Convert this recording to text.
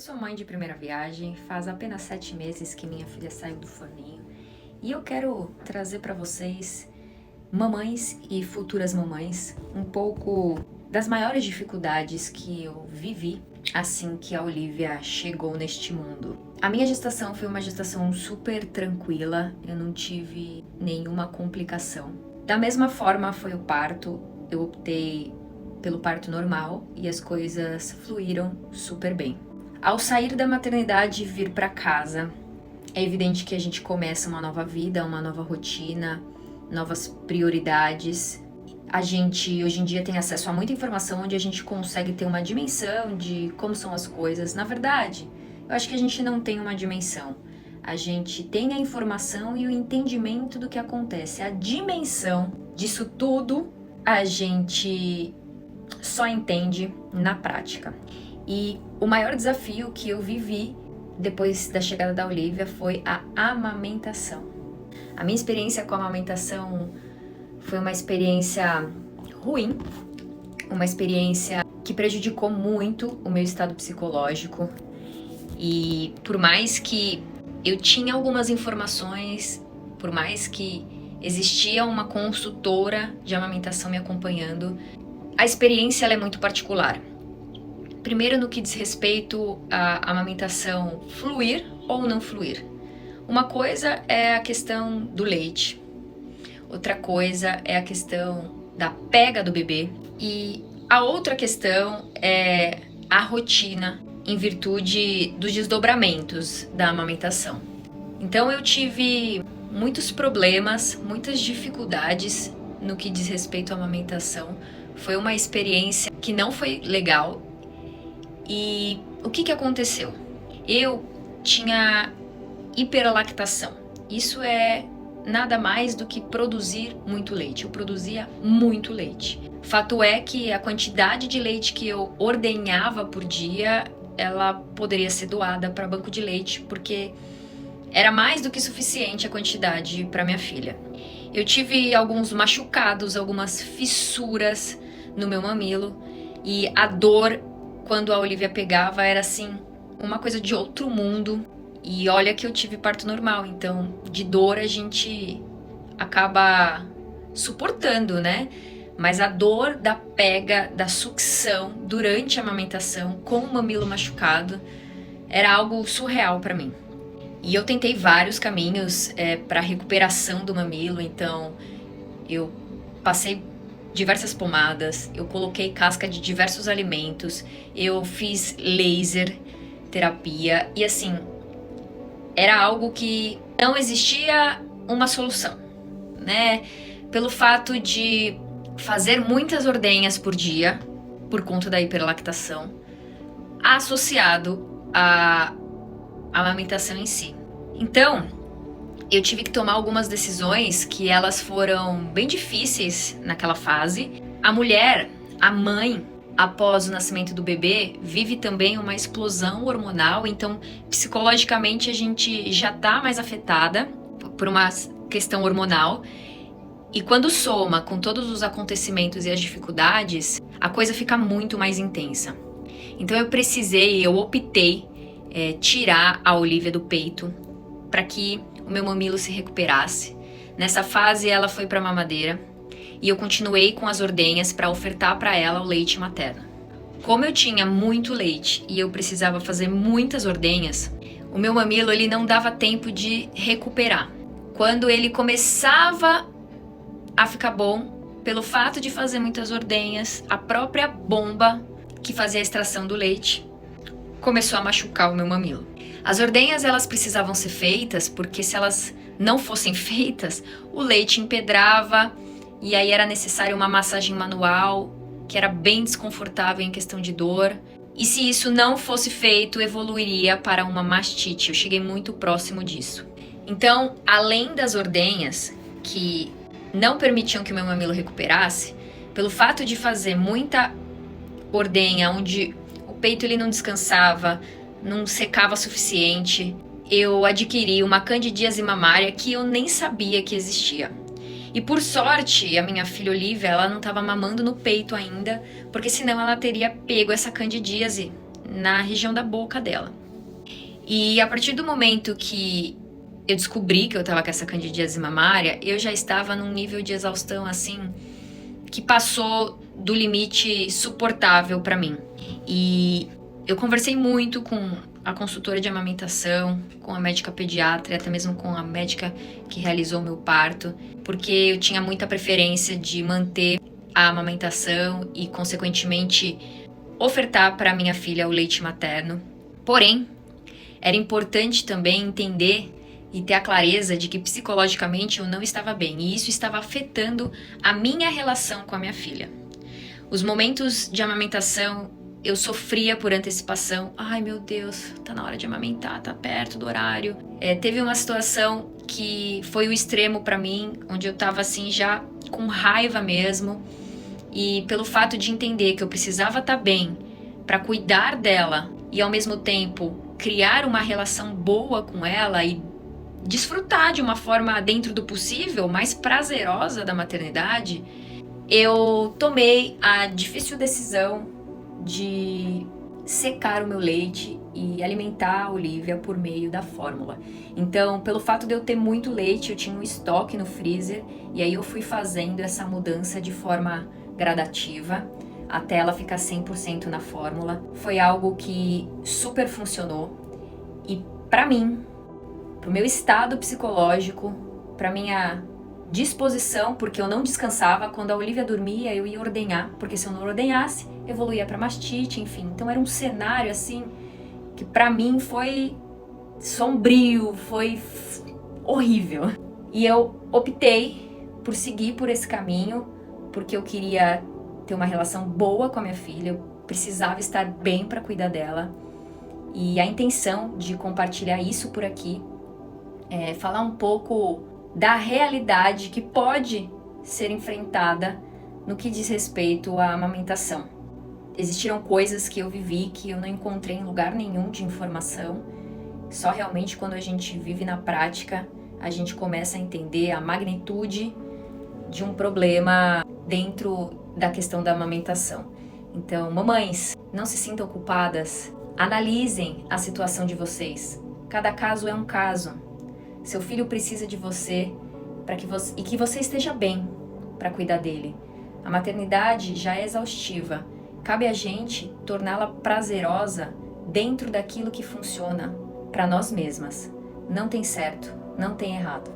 Eu sou mãe de primeira viagem, faz apenas 7 meses que minha filha saiu do forninho e eu quero trazer para vocês, mamães e futuras mamães, um pouco das maiores dificuldades que eu vivi assim que a Olivia chegou neste mundo. A minha gestação foi uma gestação super tranquila, eu não tive nenhuma complicação. Da mesma forma foi o parto, eu optei pelo parto normal e as coisas fluíram super bem. Ao sair da maternidade e vir para casa, é evidente que a gente começa uma nova vida, uma nova rotina, novas prioridades. A gente hoje em dia tem acesso a muita informação onde a gente consegue ter uma dimensão de como são as coisas. Na verdade, eu acho que a gente não tem uma dimensão. A gente tem a informação e o entendimento do que acontece. A dimensão disso tudo a gente só entende na prática. E o maior desafio que eu vivi depois da chegada da Olivia foi a amamentação. A minha experiência com a amamentação foi uma experiência ruim, uma experiência que prejudicou muito o meu estado psicológico. E por mais que eu tinha algumas informações, por mais que existia uma consultora de amamentação me acompanhando, a experiência ela é muito particular. Primeiro, no que diz respeito à amamentação fluir ou não fluir. Uma coisa é a questão do leite, outra coisa é a questão da pega do bebê e a outra questão é a rotina em virtude dos desdobramentos da amamentação. Então eu tive muitos problemas, muitas dificuldades no que diz respeito à amamentação. Foi uma experiência que não foi legal. E o que aconteceu? Eu tinha hiperlactação. Isso é nada mais do que produzir muito leite. Eu produzia muito leite. Fato é que a quantidade de leite que eu ordenhava por dia, ela poderia ser doada para banco de leite, porque era mais do que suficiente a quantidade para minha filha. Eu tive alguns machucados, algumas fissuras no meu mamilo e a dor quando a Olivia pegava era assim, uma coisa de outro mundo. E olha que eu tive parto normal, então de dor a gente acaba suportando, né? Mas a dor da pega, da sucção durante a amamentação com o mamilo machucado era algo surreal para mim. E eu tentei vários caminhos para recuperação do mamilo, então eu passei diversas pomadas, eu coloquei casca de diversos alimentos, eu fiz laser terapia e assim, era algo que não existia uma solução, né? Pelo fato de fazer muitas ordenhas por dia, por conta da hiperlactação, associado à amamentação em si. Então, eu tive que tomar algumas decisões que elas foram bem difíceis naquela fase. A mulher, a mãe, após o nascimento do bebê, vive também uma explosão hormonal, então psicologicamente a gente já tá mais afetada por uma questão hormonal. E quando soma com todos os acontecimentos e as dificuldades, a coisa fica muito mais intensa. Então eu optei tirar a Olivia do peito para que o meu mamilo se recuperasse. Nessa fase ela foi para mamadeira e eu continuei com as ordenhas para ofertar para ela o leite materno. Como eu tinha muito leite e eu precisava fazer muitas ordenhas, o meu mamilo ele não dava tempo de recuperar. Quando ele começava a ficar bom, pelo fato de fazer muitas ordenhas, a própria bomba que fazia a extração do leite começou a machucar o meu mamilo. As ordenhas elas precisavam ser feitas porque se elas não fossem feitas, o leite empedrava e aí era necessário uma massagem manual, que era bem desconfortável em questão de dor. E se isso não fosse feito, evoluiria para uma mastite. Eu cheguei muito próximo disso. Então, além das ordenhas que não permitiam que o meu mamilo recuperasse, pelo fato de fazer muita ordenha onde o peito ele não descansava, não secava o suficiente, eu adquiri uma candidíase mamária que eu nem sabia que existia. E por sorte, a minha filha Olivia, ela não estava mamando no peito ainda, porque senão ela teria pego essa candidíase na região da boca dela. E a partir do momento que eu descobri que eu tava com essa candidíase mamária, eu já estava num nível de exaustão assim que passou do limite suportável para mim. E eu conversei muito com a consultora de amamentação, com a médica pediatra e até mesmo com a médica que realizou meu parto, porque eu tinha muita preferência de manter a amamentação e, consequentemente, ofertar para minha filha o leite materno. Porém, era importante também entender e ter a clareza de que psicologicamente eu não estava bem, e isso estava afetando a minha relação com a minha filha. Os momentos de amamentação eu sofria por antecipação. Ai meu Deus, tá na hora de amamentar, tá perto do horário. Teve uma situação que foi o extremo pra mim, onde eu tava assim já com raiva mesmo. E pelo fato de entender que eu precisava estar bem pra cuidar dela e ao mesmo tempo criar uma relação boa com ela e desfrutar de uma forma, dentro do possível, mais prazerosa da maternidade, eu tomei a difícil decisão de secar o meu leite e alimentar a Olivia por meio da fórmula. Então, pelo fato de eu ter muito leite, eu tinha um estoque no freezer, e aí eu fui fazendo essa mudança de forma gradativa até ela ficar 100% na fórmula. Foi algo que super funcionou, e pra mim, pro meu estado psicológico, pra minha disposição, porque eu não descansava. Quando a Olivia dormia, eu ia ordenhar, porque se eu não ordenhasse, evoluía para mastite, enfim. Então era um cenário assim que pra mim foi sombrio, foi horrível. E eu optei por seguir por esse caminho, porque eu queria ter uma relação boa com a minha filha, eu precisava estar bem para cuidar dela. E a intenção de compartilhar isso por aqui é falar um pouco da realidade que pode ser enfrentada no que diz respeito à amamentação. Existiram coisas que eu vivi que eu não encontrei em lugar nenhum de informação. Só realmente quando a gente vive na prática, a gente começa a entender a magnitude de um problema dentro da questão da amamentação. Então, mamães, não se sintam culpadas. Analisem a situação de vocês. Cada caso é um caso. Seu filho precisa de você, e que você esteja bem para cuidar dele. A maternidade já é exaustiva. Cabe a gente torná-la prazerosa dentro daquilo que funciona para nós mesmas. Não tem certo, não tem errado.